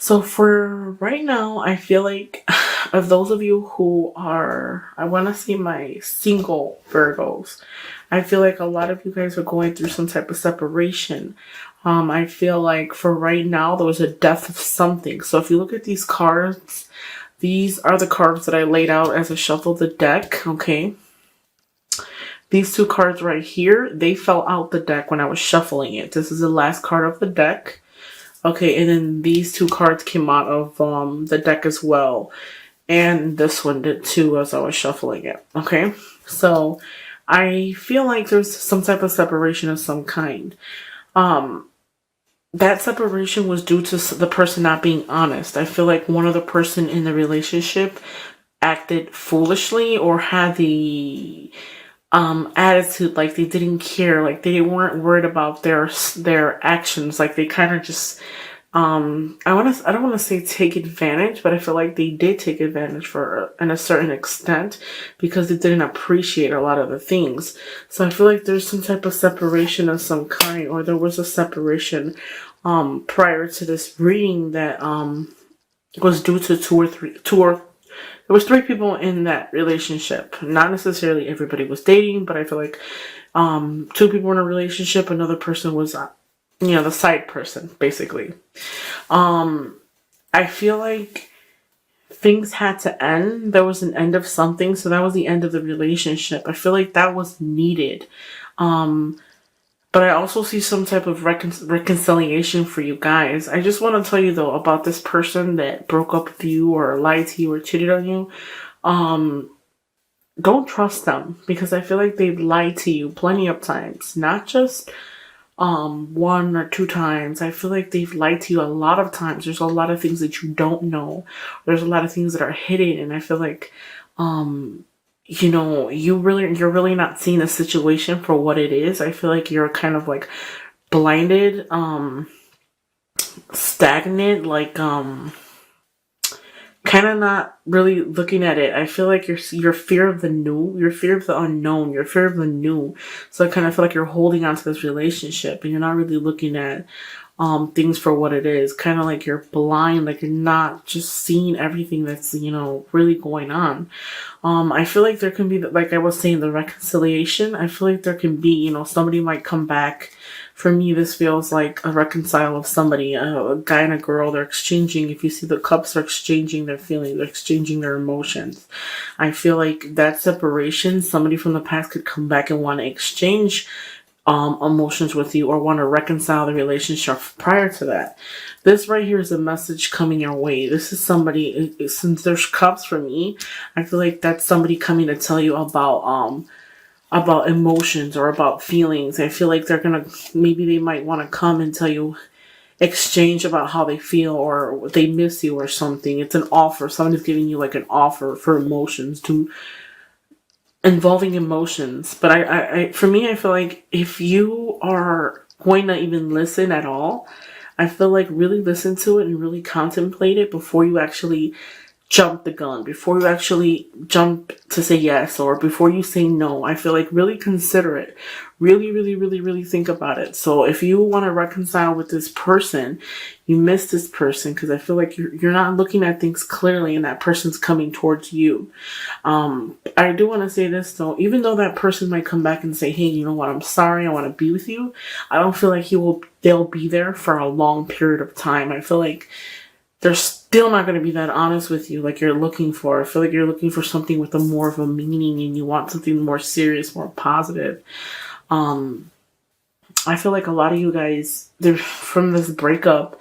So for right now, I feel like of those of you who are, I want to say my single Virgos, I feel like a lot of you guys are going through some type of separation. I feel like for right now, there was a death of something. So if you look at these cards, these are the cards that I laid out as I shuffled the deck, okay? These two cards right here, they fell out the deck when I was shuffling it. This is the last card of the deck. Okay, and then these two cards came out of the deck as well. And this one did too as I was shuffling it. Okay, so I feel like there's some type of separation of some kind. Um, that separation was due to the person not being honest. I feel like one other person in the relationship acted foolishly or had the attitude like they didn't care, like they weren't worried about their actions, like they kind of just I don't want to say take advantage, but I feel like they did take advantage for in a certain extent because they didn't appreciate a lot of the things. So I feel like there's some type of separation of some kind, or there was a separation prior to this reading that was due to there was three people in that relationship. Not necessarily everybody was dating, but I feel like two people were in a relationship. Another person was, the side person, basically. I feel like things had to end. There was an end of something, so that was the end of the relationship. I feel like that was needed. But I also see some type of reconciliation for you guys. I just want to tell you though about this person that broke up with you or lied to you or cheated on you. Don't trust them because I feel like they've lied to you plenty of times, not just one or two times. I feel like they've lied to you a lot of times. There's a lot of things that you don't know. There's a lot of things that are hidden, and I feel like you're really not seeing the situation for what it is. I feel like you're kind of like blinded, stagnant, like kind of not really looking at it. I feel like your fear of the new, your fear of the unknown, your fear of the new. So I kind of feel like you're holding on to this relationship and you're not really looking at things for what it is. Kind of like you're blind, like you're not just seeing everything that's, really going on. I feel like there can be, like I was saying, the reconciliation. I feel like there can be, somebody might come back. For me, this feels like a reconcile of somebody, a guy and a girl. They're exchanging. If you see the cups, are exchanging their feelings, they're exchanging their emotions. I feel like that separation, somebody from the past could come back and want to exchange emotions with you or want to reconcile the relationship prior to that. This right here is a message coming your way. This is somebody, since there's cups for me, I feel like that's somebody coming to tell you about emotions or about feelings. I feel like maybe they might want to come and tell you, exchange about how they feel or they miss you or something. It's an offer. Somebody's giving you like an offer for emotions to involving emotions. But for me, I feel like if you are going to even listen at all, I feel like really listen to it and really contemplate it before you actually jump the gun, before you actually jump to say yes or before you say no. I feel like really consider it. Really, really, really, really think about it. So if you want to reconcile with this person, you miss this person because I feel like you're not looking at things clearly and that person's coming towards you. I do want to say this though, even though that person might come back and say, hey, you know what, I'm sorry, I want to be with you. I don't feel like they'll be there for a long period of time. I feel like they're still not going to be that honest with you like you're looking for. I feel like you're looking for something with more of a meaning and you want something more serious, more positive. I feel like a lot of you guys, from this breakup,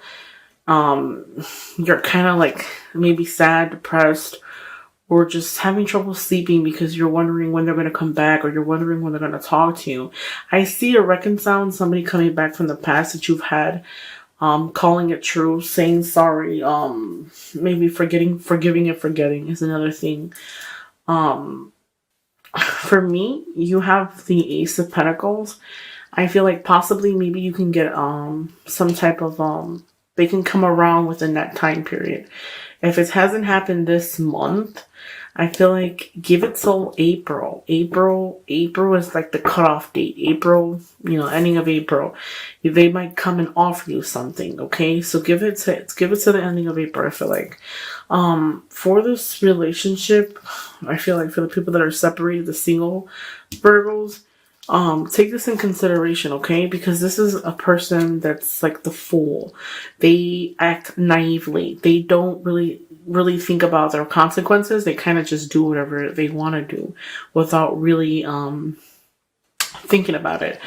you're kind of like maybe sad, depressed, or just having trouble sleeping because you're wondering when they're going to come back or you're wondering when they're going to talk to you. I see a reconciling, somebody coming back from the past that you've had, calling it true, saying sorry, maybe forgiving and forgetting is another thing. For me, you have the Ace of Pentacles. I feel like possibly maybe you can get some type of they can come around within that time period. If it hasn't happened this month, I feel like give it till April. April is like the cutoff date. April, ending of April. They might come and offer you something, okay? So give it to the ending of April, I feel like. For this relationship, I feel like for the people that are separated, the single Virgos, take this in consideration, okay? Because this is a person that's like the fool. They act naively. They don't really think about their consequences. They kind of just do whatever they want to do without really thinking about it.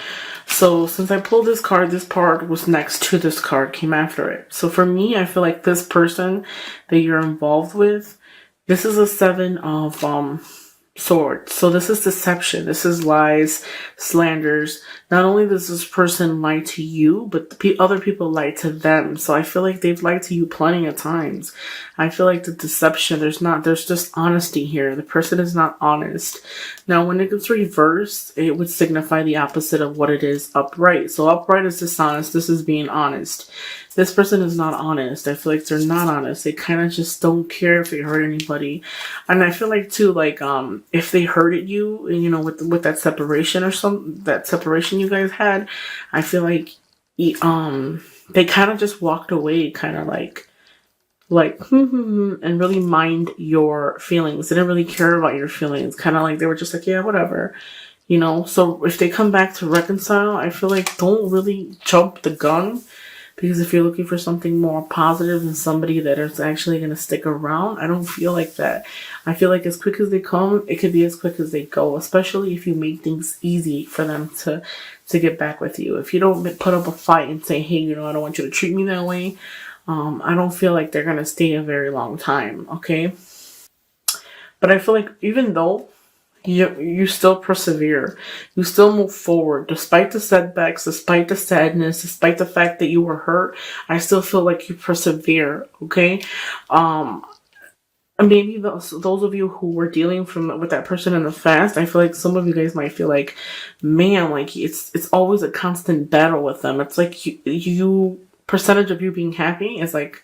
So since I pulled this card was next to this card, came after it. So for me, I feel like this person that you're involved with, this is a 7 of swords. So this is deception. This is lies, slanders. Not only does this person lie to you, but other people lie to them. So I feel like they've lied to you plenty of times. I feel like the deception, there's just honesty here. The person is not honest. Now, when it gets reversed, it would signify the opposite of what it is upright. So upright is dishonest. This is being honest. This person is not honest. I feel like they're not honest. They kind of just don't care if they hurt anybody. And I feel like too, like, if they hurted you, with that separation that separation you guys had, I feel like, they kind of just walked away, kind of like, and really mind your feelings. They didn't really care about your feelings. Kind of like they were just like, yeah, whatever. So if they come back to reconcile, I feel like don't really jump the gun. Because if you're looking for something more positive and somebody that is actually going to stick around, I don't feel like that. I feel like as quick as they come, it could be as quick as they go, especially if you make things easy for them to get back with you. If you don't put up a fight and say, hey, I don't want you to treat me that way, I don't feel like they're going to stay a very long time, okay? But I feel like even though you still persevere. You still move forward. Despite the setbacks, despite the sadness, despite the fact that you were hurt, I still feel like you persevere, okay? Maybe those of you who were dealing with that person in the past, I feel like some of you guys might feel like, man, like it's always a constant battle with them. It's like you percentage of you being happy is like,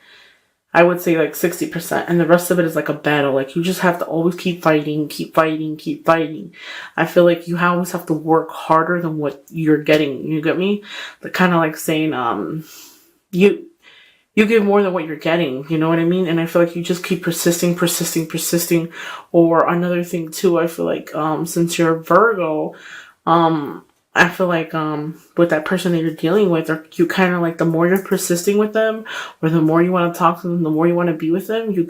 I would say like 60%, and the rest of it is like a battle. Like you just have to always keep fighting, keep fighting, keep fighting. I feel like you always have to work harder than what you're getting. You get me? But kind of like saying, you give more than what you're getting. You know what I mean? And I feel like you just keep persisting. Or another thing too, I feel like, since you're a Virgo, I feel like with that person that you're dealing with, or you kind of like the more you're persisting with them, or the more you want to talk to them, the more you want to be with them, you're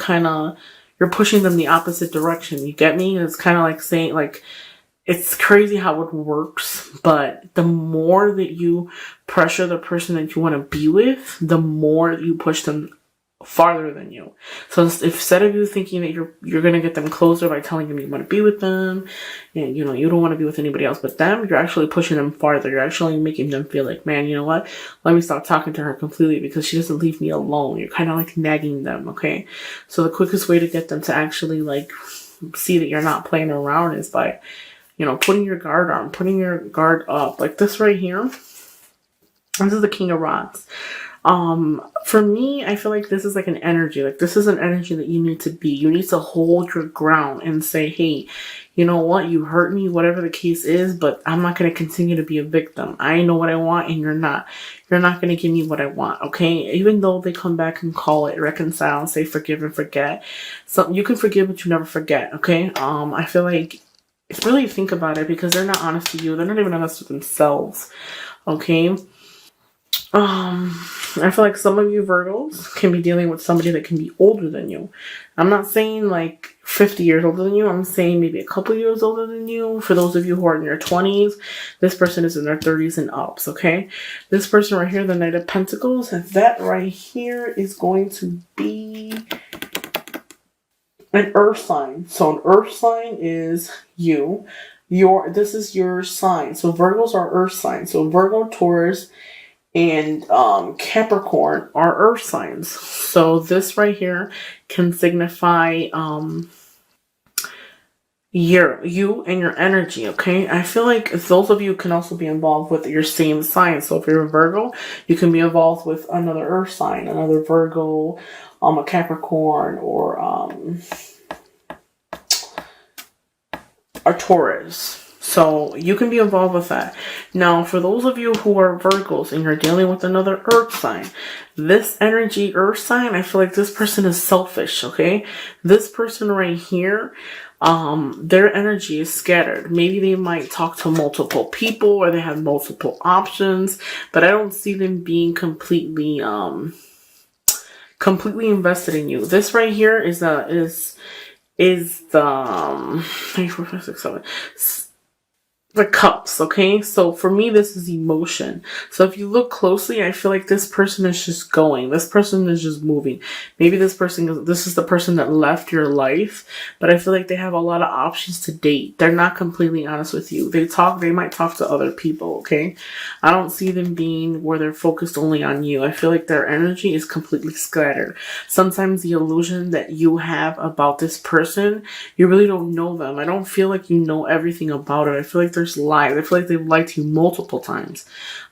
pushing them the opposite direction. You get me? It's kind of like saying, like, it's crazy how it works, but the more that you pressure the person that you want to be with, the more you push them farther than you. So instead of you thinking that you're gonna get them closer by telling them you want to be with them, and you don't want to be with anybody else but them, you're actually pushing them farther. You're actually making them feel like, man, you know what? Let me stop talking to her completely because she doesn't leave me alone. You're kind of like nagging them, okay? So the quickest way to get them to actually like see that you're not playing around is by, putting your guard on, putting your guard up, like this right here. This is the King of Rods. For me, I feel like this is like an energy. Like this is an energy that you need to be. You need to hold your ground and say, hey, you know what? You hurt me, whatever the case is, but I'm not going to continue to be a victim. I know what I want and you're not. You're not going to give me what I want, okay? Even though they come back and call it reconcile and say forgive and forget. So you can forgive, but you never forget, okay? I feel like really think about it because they're not honest to you. They're not even honest with themselves, okay? I feel like some of you Virgos can be dealing with somebody that can be older than you. I'm not saying like 50 years older than you. I'm saying maybe a couple years older than you. For those of you who are in your 20s, this person is in their 30s and ups, okay? This person right here, the Knight of Pentacles, and that right here is going to be an earth sign. So an earth sign is you. This is your sign. So Virgos are earth signs. So Virgo, Taurus, and Capricorn are earth signs. So this right here can signify you and your energy, okay? I feel like those of you can also be involved with your same sign. So if you're a Virgo, you can be involved with another earth sign, another Virgo, a Capricorn, or are Taurus. So you can be involved with that. Now, for those of you who are Virgos and you're dealing with another earth sign, this energy earth sign, I feel like this person is selfish, okay? This person right here, their energy is scattered. Maybe they might talk to multiple people or they have multiple options, but I don't see them being completely invested in you. This right here is the 3, 4, 5, 6, 7. The cups, okay? So for me, this is emotion. So if you look closely, I feel like this person is just going. This person is just moving. Maybe this is the person that left your life, but I feel like they have a lot of options to date. They're not completely honest with you. They might talk to other people, okay? I don't see them being where they're focused only on you. I feel like their energy is completely scattered. Sometimes the illusion that you have about this person, you really don't know them. I don't feel like you know everything about it. I feel like there's lies. I feel like they've lied to you multiple times.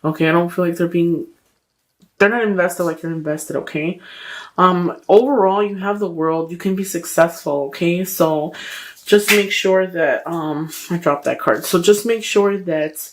Okay, I don't feel like they're not invested like you're invested, okay? Overall, you have the world. You can be successful, okay? So just make sure that, I dropped that card. So just make sure that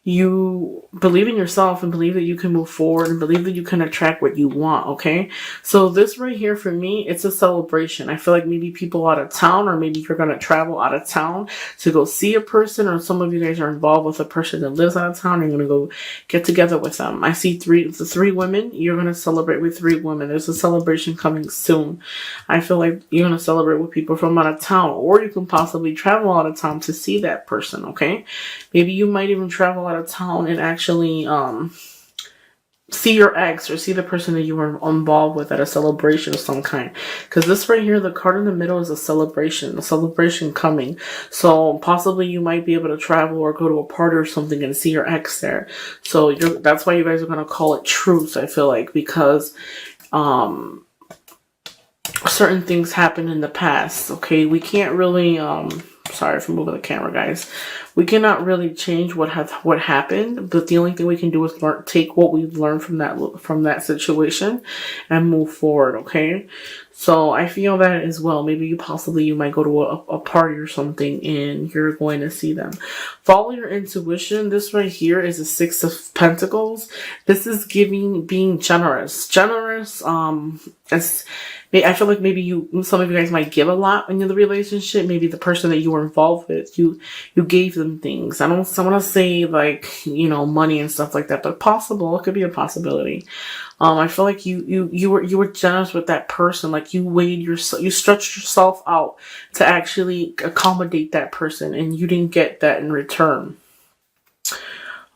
you believe in yourself and believe that you can move forward and believe that you can attract what you want, okay? So this right here for me, it's a celebration. I feel like maybe people out of town, or maybe you're going to travel out of town to go see a person, or some of you guys are involved with a person that lives out of town and you're going to go get together with them. I see the three women. You're going to celebrate with 3 women. There's a celebration coming soon. I feel like you're going to celebrate with people from out of town, or you can possibly travel out of town to see that person, okay? Maybe you might even travel out of town and actually see your ex or see the person that you were involved with at a celebration of some kind. Because this right here, the card in the middle is a celebration coming. So possibly you might be able to travel or go to a party or something and see your ex there. So that's why you guys are going to call it truce, I feel like, because certain things happened in the past, okay? We can't really, sorry for moving the camera, guys. We cannot really change what happened, but the only thing we can do is take what we've learned from that situation and move forward, okay? So I feel that as well. Maybe you might go to a party or something and you're going to see them. Follow your intuition. This right here is a 6 of Pentacles. This is being generous. I feel like maybe some of you guys might give a lot in the relationship. Maybe the person that you were involved with, you gave them things. I want to say like, money and stuff like that, but possible. It could be a possibility. I feel like you were generous with that person. Like you stretched yourself out to actually accommodate that person, and you didn't get that in return.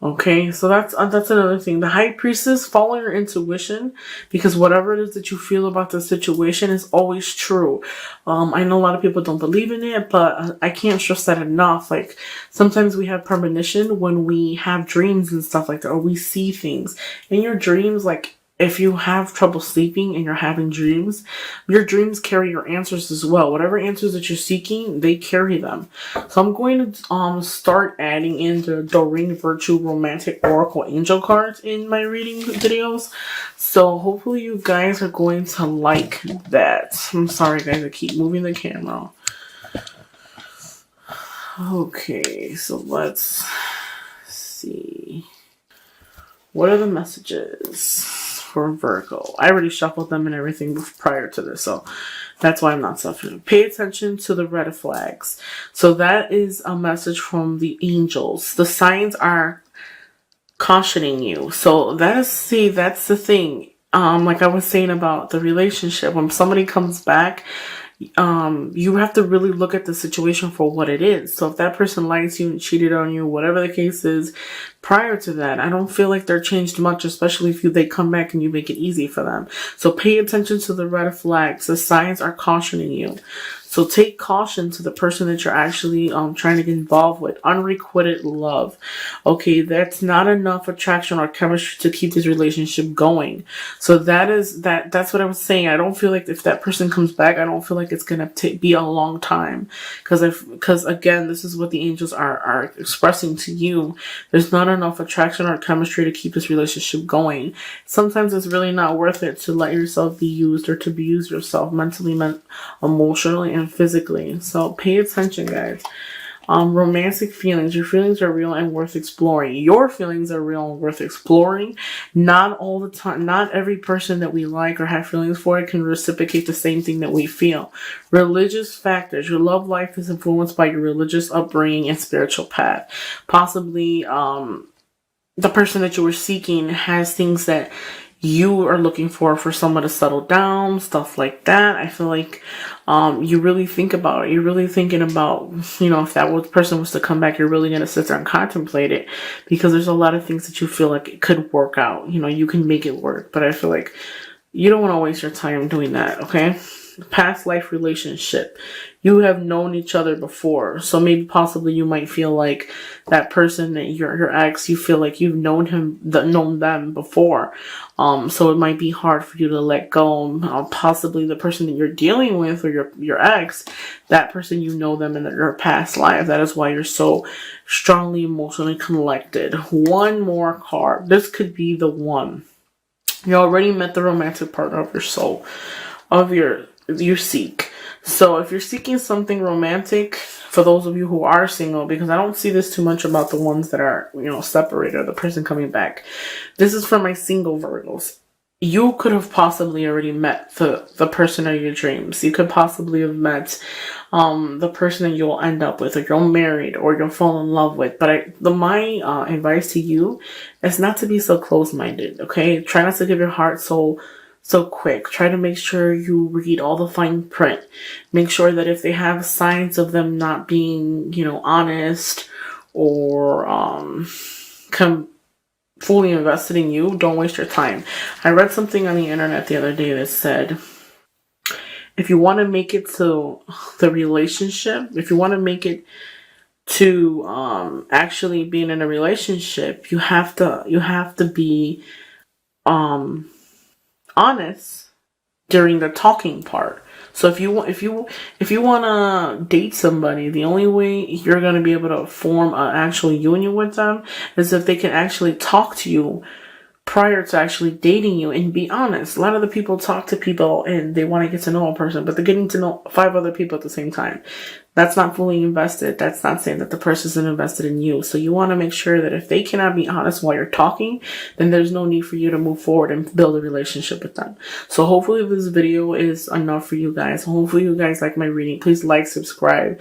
Okay, so that's another thing. The High Priestess, follow your intuition, because whatever it is that you feel about the situation is always true. I know a lot of people don't believe in it, but I can't stress that enough. Like, sometimes we have premonition when we have dreams and stuff like that, or we see things. In your dreams, like, if you have trouble sleeping and you're having dreams, your dreams carry your answers as well. Whatever answers that you're seeking, they carry them. So I'm going to start adding in the Doreen Virtue Romantic Oracle Angel cards in my reading videos. So hopefully you guys are going to like that. I'm sorry guys, I keep moving the camera. Okay, so let's see. What are the messages for Virgo? I already shuffled them and everything prior to this, so that's why I'm not suffering. Pay attention to the red flags. So that is a message from the angels. The signs are cautioning you. So that's the thing. Like I was saying about the relationship, when somebody comes back, you have to really look at the situation for what it is. So if that person lied to you and cheated on you, whatever the case is, prior to that, I don't feel like they're changed much, especially if they come back and you make it easy for them. So pay attention to the red flags. The signs are cautioning you. So take caution to the person that you're actually trying to get involved with. Unrequited love. Okay, that's not enough attraction or chemistry to keep this relationship going. So that's what I was saying. I don't feel like if that person comes back, I don't feel like it's gonna be a long time. Because again, this is what the angels are expressing to you. There's not enough attraction or chemistry to keep this relationship going. Sometimes it's really not worth it to let yourself be used or to abuse yourself mentally, emotionally, and physically. So pay attention, guys. Romantic feelings. Your feelings are real and worth exploring. Your feelings are real and worth exploring. Not all the time. Not every person that we like or have feelings for can reciprocate the same thing that we feel. Religious factors. Your love life is influenced by your religious upbringing and spiritual path. Possibly, the person that you were seeking has things that you are looking for someone to settle down, stuff like that. I feel like you really think about it. You're really thinking about, if that person was to come back, you're really going to sit there and contemplate it, because there's a lot of things that you feel like it could work out. You can make it work, but I feel like you don't want to waste your time doing that, okay? Past life relationship. You have known each other before, so maybe possibly you might feel like that person that your ex, you feel like you've known them before. So it might be hard for you to let go. Possibly the person that you're dealing with, or your ex, that person, you know them in your past life. That is why you're so strongly emotionally connected. One more card. This could be the one. You already met the romantic partner of your soul, you seek. So if you're seeking something romantic, for those of you who are single, because I don't see this too much about the ones that are, separated, or the person coming back. This is for my single Virgos. You could have possibly already met the person of your dreams. You could possibly have met the person that you'll end up with, or you'll married, or you'll fall in love with. But my advice to you is not to be so close-minded, okay? Try not to give your heart so quick. Try to make sure you read all the fine print. Make sure that if they have signs of them not being, honest, or fully invested in you, don't waste your time. I read something on the internet the other day that said, if you want to make it to the relationship, if you want to make it to actually being in a relationship, you have to be honest during the talking part. So if you want to date somebody, the only way you're going to be able to form an actual union with them is if they can actually talk to you prior to actually dating you and be honest. A lot of the people talk to people and they want to get to know a person, but they're getting to know 5 other people at the same time. That's not fully invested. That's not saying that the person isn't invested in you. So you want to make sure that if they cannot be honest while you're talking, then there's no need for you to move forward and build a relationship with them. So hopefully this video is enough for you guys. Hopefully you guys like my reading. Please like, subscribe.